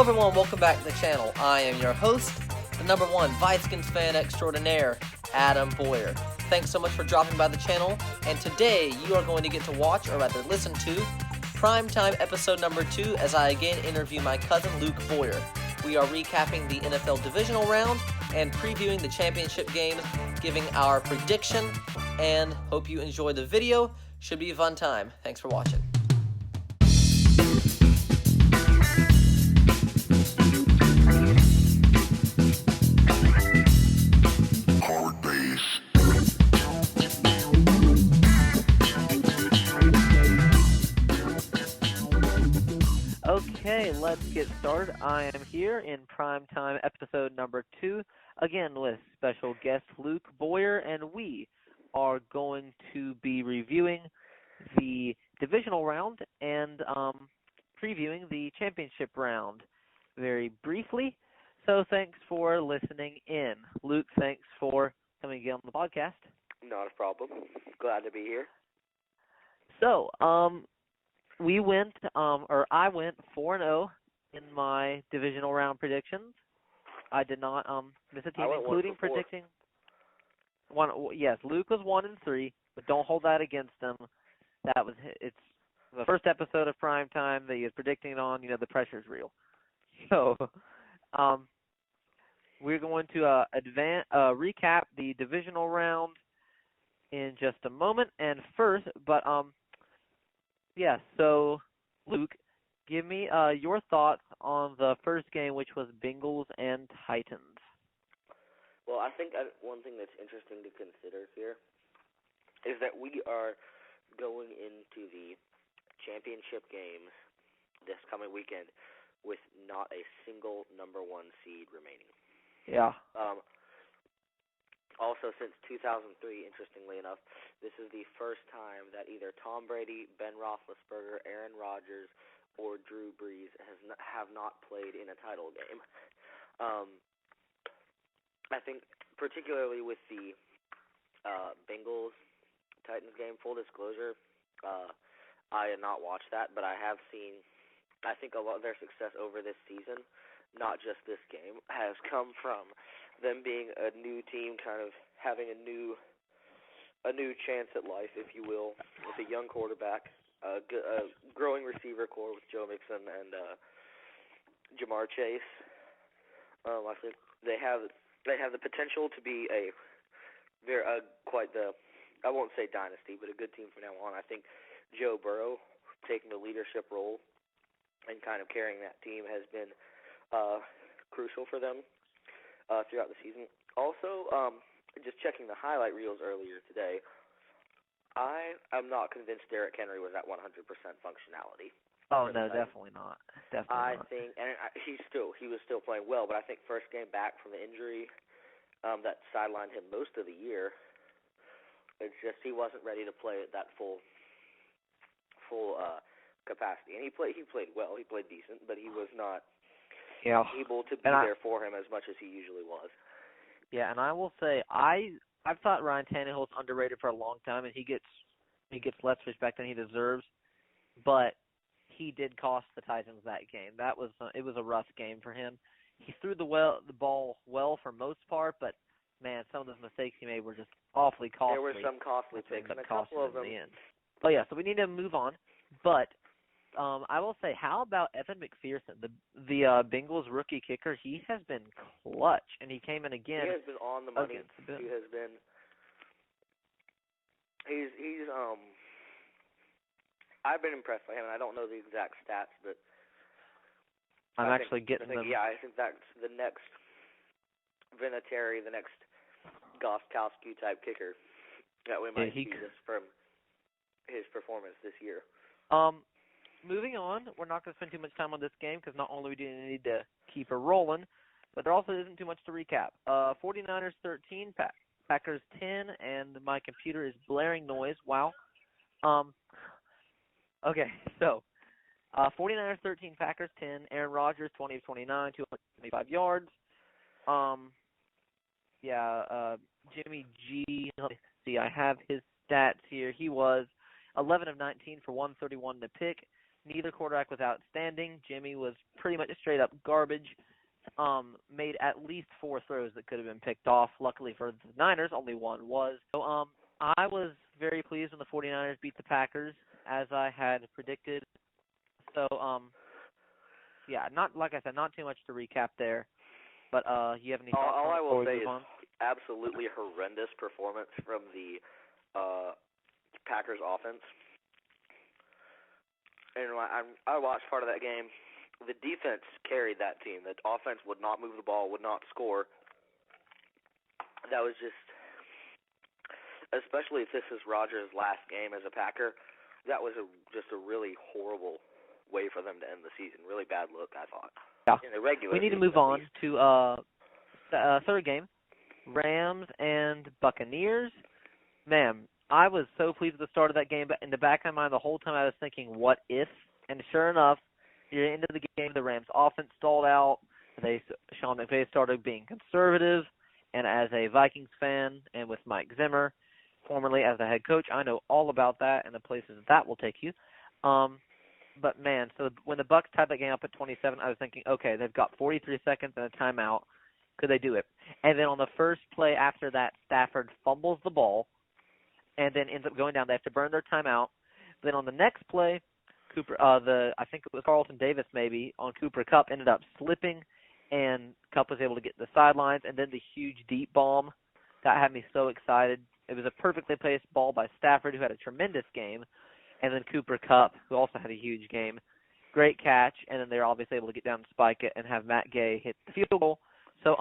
Hello everyone, welcome back to the channel. I am your host, the number one Vikings fan extraordinaire, Adam Boyer. Thanks so much for dropping by the channel, and today you are going to get to watch, or rather listen to, PrimeTime episode number 2 as I again interview my cousin Luke Boyer. We are recapping the NFL Divisional Round and previewing the championship games, giving our prediction, and hope you enjoy the video. Should be a fun time. Thanks for watching. Okay, let's get started. I am here in PrimeTime episode number 2, again with special guest Luke Boyer, and we are going to be reviewing the divisional round and previewing the championship round very briefly. So thanks for listening in. Luke, thanks for coming again on the podcast. Not a problem. Glad to be here. So, I went 4-0 in my divisional round predictions. I did not miss a team, including predicting one. Yes, Luke was 1-3, but don't hold that against him. It's the first episode of Primetime that he is predicting on. You know, the pressure's real. So, we're going to recap the divisional round in just a moment. And first, so Luke, give me your thoughts on the first game, which was Bengals and Titans. Well, I think one thing that's interesting to consider here is that we are going into the championship games this coming weekend with not a single number one seed remaining. Yeah. Also, since 2003, interestingly enough, this is the first time that either Tom Brady, Ben Roethlisberger, Aaron Rodgers, or Drew Brees have not played in a title game. I think particularly with the Bengals-Titans game, full disclosure, I had not watched that, but I have seen, I think a lot of their success over this season, not just this game, has come from them being a new team, kind of having a new chance at life, if you will, with a young quarterback, a growing receiver core with Joe Mixon and Jamar Chase. I think they have the potential to be I won't say dynasty, but a good team from now on. I think Joe Burrow taking the leadership role and kind of carrying that team has been crucial for them throughout the season. Also, just checking the highlight reels earlier today, I'm not convinced Derrick Henry was at 100% functionality. Oh no, definitely not. I think, and he was still playing well, but I think first game back from the injury that sidelined him most of the year. It's just he wasn't ready to play at that full capacity, and he played well. He played decent, but he was not able to be there for him as much as he usually was. Yeah, and I will say I've thought Ryan Tannehill's underrated for a long time, and he gets less respect than he deserves. But he did cost the Titans that game. It was a rough game for him. He threw the ball well for most part, but man, some of those mistakes he made were just awfully costly. There were some costly picks, and a couple of them. In the end. Oh yeah, so we need to move on, but. I will say, how about Evan McPherson, the Bengals rookie kicker? He has been clutch, and he came in again. He has been on the money. He has been. I've been impressed by him, and I don't know the exact stats, but I'm actually getting them. Yeah, I think that's the next Vinatieri, the next Gostkowski type kicker that we might see this from his performance this year. Moving on, we're not going to spend too much time on this game because not only do we need to keep it rolling, but there also isn't too much to recap. 49ers 13, Packers 10, and my computer is blaring noise. Wow. Okay, so 49ers 13, Packers 10, Aaron Rodgers 20 of 29, 225 yards. Jimmy G, let me see, I have his stats here. He was 11 of 19 for 131 to pick, Neither quarterback was outstanding. Jimmy was pretty much straight up garbage. Made at least 4 throws that could have been picked off. Luckily for the Niners, only one was. So I was very pleased when the 49ers beat the Packers, as I had predicted. So, yeah, not like I said, not too much to recap there. But you have any thoughts all on I will before we say move is on? absolutely horrendous performance from the Packers offense. And I watched part of that game. The defense carried that team. The offense would not move the ball, would not score. That was just, especially if this is Rodgers' last game as a Packer, that was just a really horrible way for them to end the season. Really bad look, I thought. Yeah. In the regular We need to season, move on to the third game, Rams and Buccaneers. Man, I was so pleased with the start of that game, but in the back of my mind the whole time I was thinking, what if? And sure enough, at the end of the game, the Rams' offense stalled out. Sean McVay started being conservative, and as a Vikings fan and with Mike Zimmer, formerly as the head coach, I know all about that and the places that will take you. But, man, so when the Bucs tied that game up at 27, I was thinking, okay, they've got 43 seconds and a timeout. Could they do it? And then on the first play after that, Stafford fumbles the ball and then ends up going down. They have to burn their timeout. Then on the next play, I think it was Carlton Davis maybe, on Cooper Kupp ended up slipping, and Kupp was able to get to the sidelines. And then the huge deep bomb, that had me so excited. It was a perfectly placed ball by Stafford, who had a tremendous game, and then Cooper Kupp, who also had a huge game. Great catch, and then they're obviously able to get down and spike it and have Matt Gay hit the field goal. So,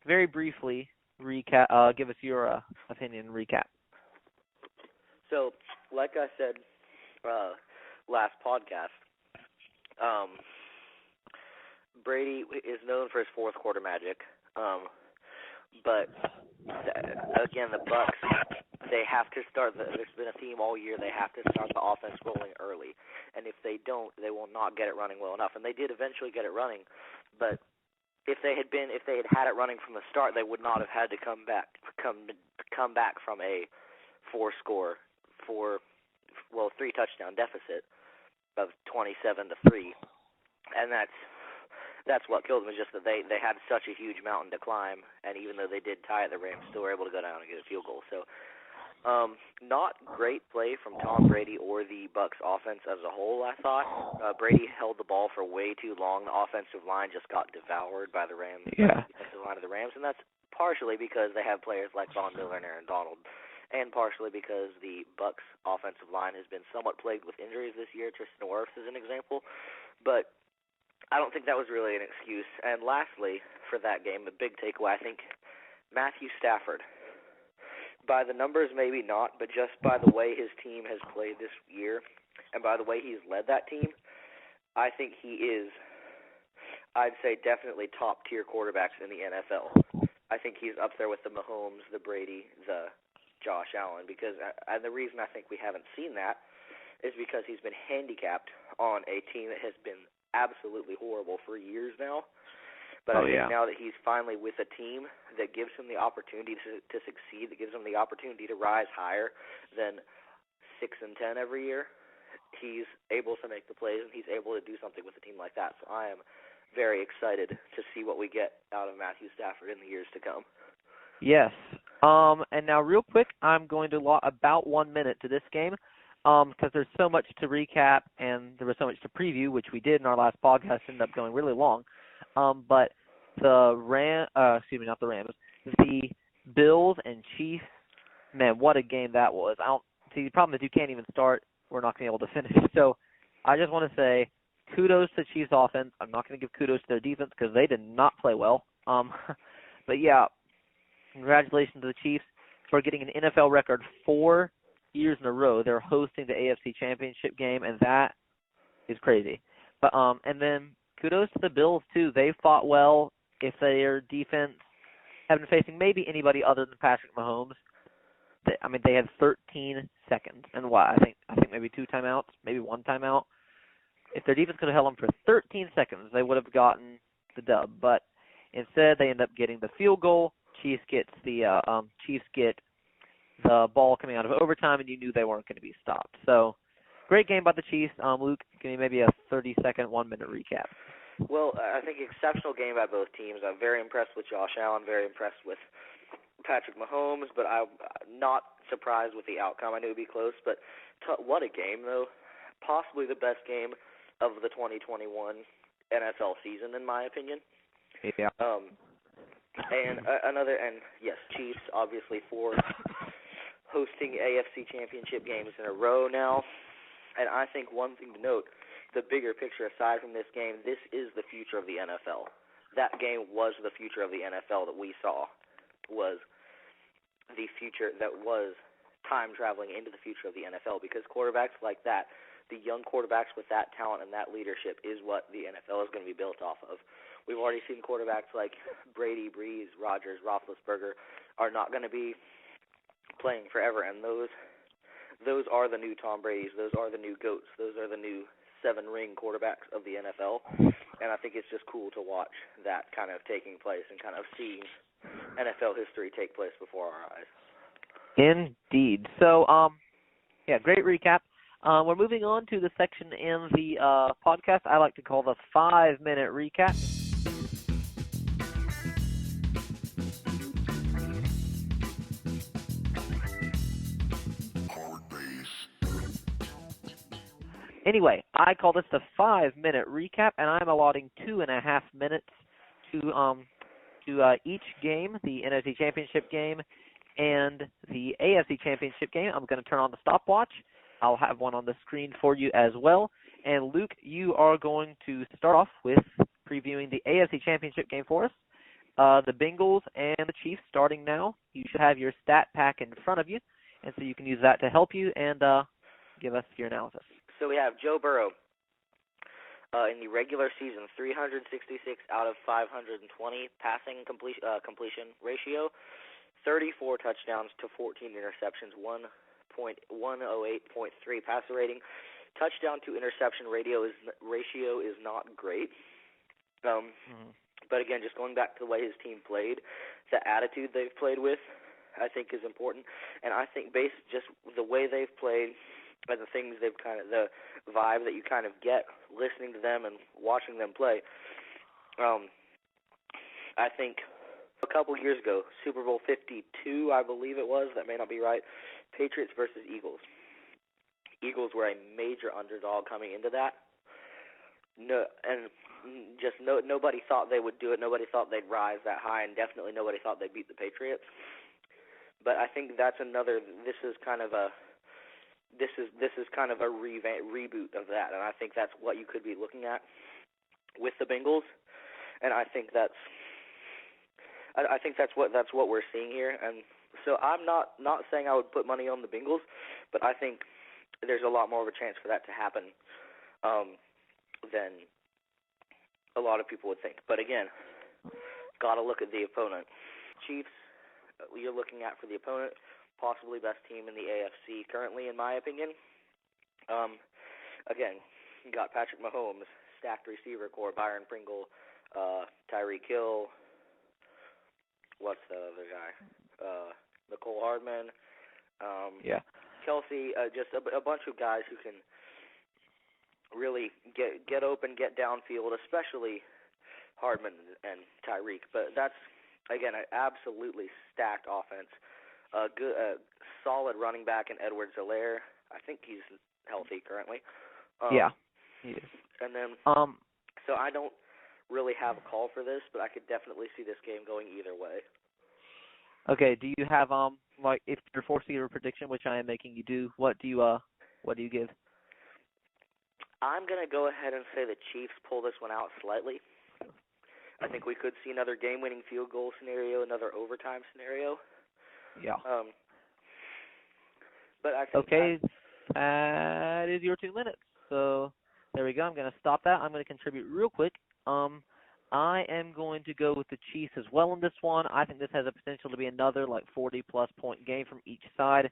very briefly, give us your opinion recap. So, like I said last podcast, Brady is known for his fourth quarter magic. But again, the Bucs, they have to start. There's been a theme all year. They have to start the offense rolling early, and if they don't, they will not get it running well enough. And they did eventually get it running, but if they had had it running from the start, they would not have had to come back from a 3 touchdown deficit of 27-3, and that's what killed them, is just that they had such a huge mountain to climb, and even though they did tie it, the Rams still were able to go down and get a field goal. So, not great play from Tom Brady or the Bucs offense as a whole, I thought. Brady held the ball for way too long. The offensive line just got devoured by the Rams, Yeah. the defensive line of the Rams, and that's partially because they have players like Von Miller and Aaron Donald, and partially because the Bucs offensive line has been somewhat plagued with injuries this year. Tristan Wirfs is an example, but I don't think that was really an excuse. And lastly, for that game, the big takeaway, I think Matthew Stafford, by the numbers maybe not, but just by the way his team has played this year and by the way he's led that team, I think he is, I'd say, definitely top-tier quarterbacks in the NFL. I think he's up there with the Mahomes, the Brady, the Josh Allen, because and the reason I think we haven't seen that is because he's been handicapped on a team that has been absolutely horrible for years now. But I think now that he's finally with a team that gives him the opportunity to succeed, that gives him the opportunity to rise higher than 6-10 every year, he's able to make the plays and he's able to do something with a team like that. So I am very excited to see what we get out of Matthew Stafford in the years to come. Yes. And now real quick, I'm going to allot about 1 minute to this game because there's so much to recap and there was so much to preview, which we did in our last podcast, ended up going really long. But the the Bills and Chiefs, man, what a game that was. The problem is you can't even start. We're not going to be able to finish. So I just want to say kudos to Chiefs offense. I'm not going to give kudos to their defense because they did not play well. But yeah, congratulations to the Chiefs for getting an NFL record 4 years in a row. They're hosting the AFC Championship game, and that is crazy. But and then kudos to the Bills too. They fought well. If their defense had been facing maybe anybody other than Patrick Mahomes, they had 13 seconds and what? I think maybe 2 timeouts, maybe 1 timeout. If their defense could have held them for 13 seconds, they would have gotten the dub. But instead, they end up getting the field goal. Chiefs get the ball coming out of overtime, and you knew they weren't going to be stopped. So great game by the Chiefs. Luke, give me maybe a 30-second, 1-minute recap. Well, I think exceptional game by both teams. I'm very impressed with Josh Allen, very impressed with Patrick Mahomes, but I'm not surprised with the outcome. I knew it would be close, but what a game, though. Possibly the best game of the 2021 NFL season, in my opinion. Yeah. And yes, Chiefs, obviously, for hosting AFC championship games in a row now. And I think one thing to note, the bigger picture aside from this game, this is the future of the NFL. That game was the future of the NFL that we saw, was the future that was time traveling into the future of the NFL, because quarterbacks like that, the young quarterbacks with that talent and that leadership is what the NFL is going to be built off of. We've already seen quarterbacks like Brady, Breeze, Rodgers, Roethlisberger are not going to be playing forever, and those are the new Tom Brady's, those are the new GOATs, those are the new 7-ring quarterbacks of the NFL, and I think it's just cool to watch that kind of taking place and kind of seeing NFL history take place before our eyes. Indeed. So, great recap. We're moving on to the section in the podcast I like to call the 5-minute recap. Anyway, I call this the 5-minute recap, and I'm allotting 2.5 minutes to each game, the NFC Championship game and the AFC Championship game. I'm going to turn on the stopwatch. I'll have one on the screen for you as well. And Luke, you are going to start off with previewing the AFC Championship game for us. The Bengals and the Chiefs starting now. You should have your stat pack in front of you, and so you can use that to help you and give us your analysis. So we have Joe Burrow in the regular season, 366 out of 520 passing completion ratio, 34 touchdowns to 14 interceptions, 1.108.3 passer rating. Touchdown to interception ratio is not great. But again, just going back to the way his team played, the attitude they've played with, I think is important. And I think based just the way they've played and the things the vibe that you kind of get listening to them and watching them play, I think a couple years ago, Super Bowl 52, I believe it was, that may not be right, Patriots versus Eagles. Eagles were a major underdog coming into that. Nobody thought they would do it. Nobody thought they'd rise that high, and definitely nobody thought they'd beat the Patriots. But I think that's another. This is kind of a reboot of that, and I think that's what you could be looking at with the Bengals. And I think that's what we're seeing here. And so I'm not saying I would put money on the Bengals, but I think there's a lot more of a chance for that to happen than a lot of people would think. But again, got to look at the opponent. Chiefs, you're looking at for the opponent, possibly best team in the AFC currently, in my opinion. Again, you got Patrick Mahomes, stacked receiver core, Byron Pringle, Tyreek Hill, what's the other guy? Nicole Hardman. Kelsey, just a bunch of guys who can really get open, get downfield, especially Hardman and Tyreek. But that's, again, an absolutely stacked offense. A solid running back in Edwards Helaire. I think he's healthy currently. He is. And then, so I don't really have a call for this, but I could definitely see this game going either way. Okay, do you have if you're forcing a prediction, which I am making you do, what do you give? I'm gonna go ahead and say the Chiefs pull this one out slightly. I think we could see another game-winning field goal scenario, another overtime scenario. Yeah. But I think that is your 2 minutes. So there we go. I'm going to stop that. I'm going to contribute real quick. I am going to go with the Chiefs as well in this one. I think this has a potential to be another 40-plus point game from each side.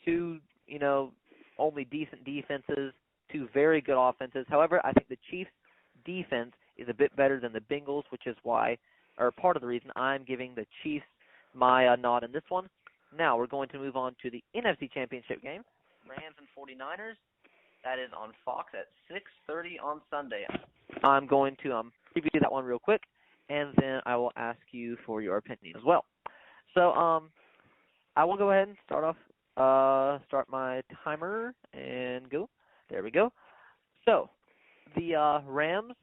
Two, only decent defenses, two very good offenses. However, I think the Chiefs' defense is a bit better than the Bengals, which is why, or part of the reason I'm giving the Chiefs my nod in this one. Now we're going to move on to the NFC Championship game, Rams and 49ers. That is on Fox at 6:30 on Sunday. I'm going to preview that one real quick, and then I will ask you for your opinion as well. So I will go ahead and start my timer and go. There we go. So the Rams,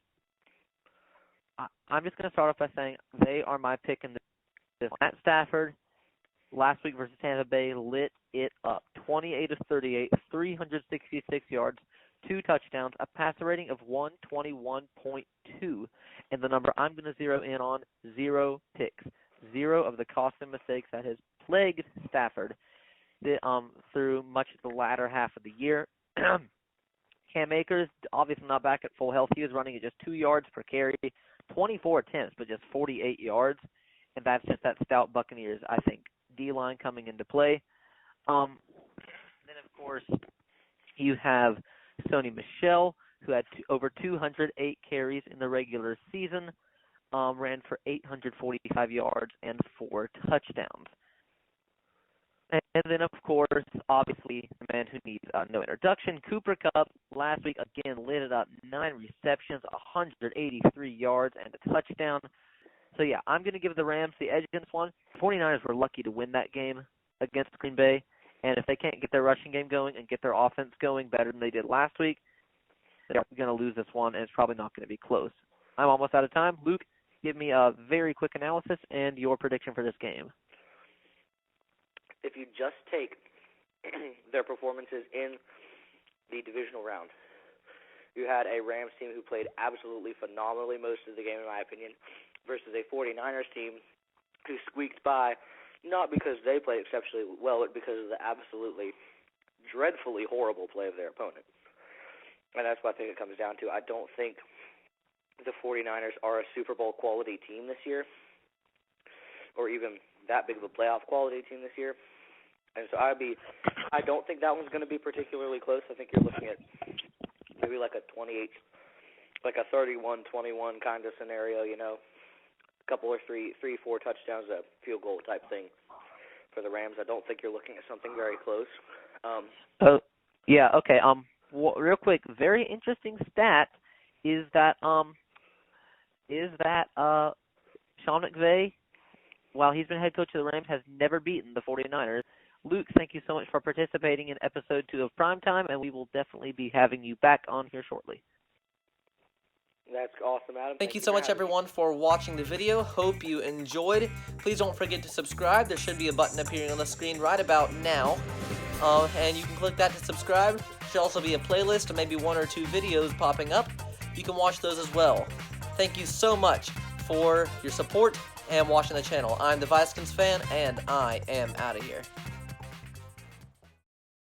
I'm just going to start off by saying they are my pick in this one. At Stafford, last week versus Tampa Bay, lit it up. 28 of 38, 366 yards, 2 touchdowns, a passer rating of 121.2. And the number I'm going to zero in on, 0 picks. 0 of the costly mistakes that has plagued Stafford through much of the latter half of the year. Cam Akers, obviously not back at full health. He was running at just 2 yards per carry, 24 attempts, but just 48 yards. And that's just that stout Buccaneers, I think, D-line coming into play. Then, of course, you have Sony Michel, who had over 208 carries in the regular season, ran for 845 yards and 4 touchdowns. And then, of course, obviously, the man who needs no introduction, Cooper Kupp, last week, again, lit it up, 9 receptions, 183 yards, and a touchdown. So, yeah, I'm going to give the Rams the edge in this one. The 49ers were lucky to win that game against Green Bay, and if they can't get their rushing game going and get their offense going better than they did last week, they're going to lose this one, and it's probably not going to be close. I'm almost out of time. Luke, give me a very quick analysis and your prediction for this game. If you just take their performances in the divisional round, you had a Rams team who played absolutely phenomenally most of the game, in my opinion, versus a 49ers team who squeaked by, not because they played exceptionally well, but because of the absolutely dreadfully horrible play of their opponent. And that's what I think it comes down to. I don't think the 49ers are a Super Bowl quality team this year, or even that big of a playoff quality team this year. And so I don't think that one's going to be particularly close. I think you're looking at maybe like a 28, like a 31-21 kind of scenario, you know, a couple or three, 4 touchdowns, a field goal type thing for the Rams. I don't think you're looking at something very close. Yeah, okay. Real quick, very interesting stat is that Sean McVay, while he's been head coach of the Rams, has never beaten the 49ers. Luke, thank you so much for participating in episode 2 of Primetime, and we will definitely be having you back on here shortly. That's awesome, Adam. Thank you so much, everyone, for watching the video. Hope you enjoyed. Please don't forget to subscribe. There should be a button appearing on the screen right about now, and you can click that to subscribe. There should also be a playlist of maybe 1 or 2 videos popping up. You can watch those as well. Thank you so much for your support and watching the channel. I'm the Vikings fan, and I am out of here.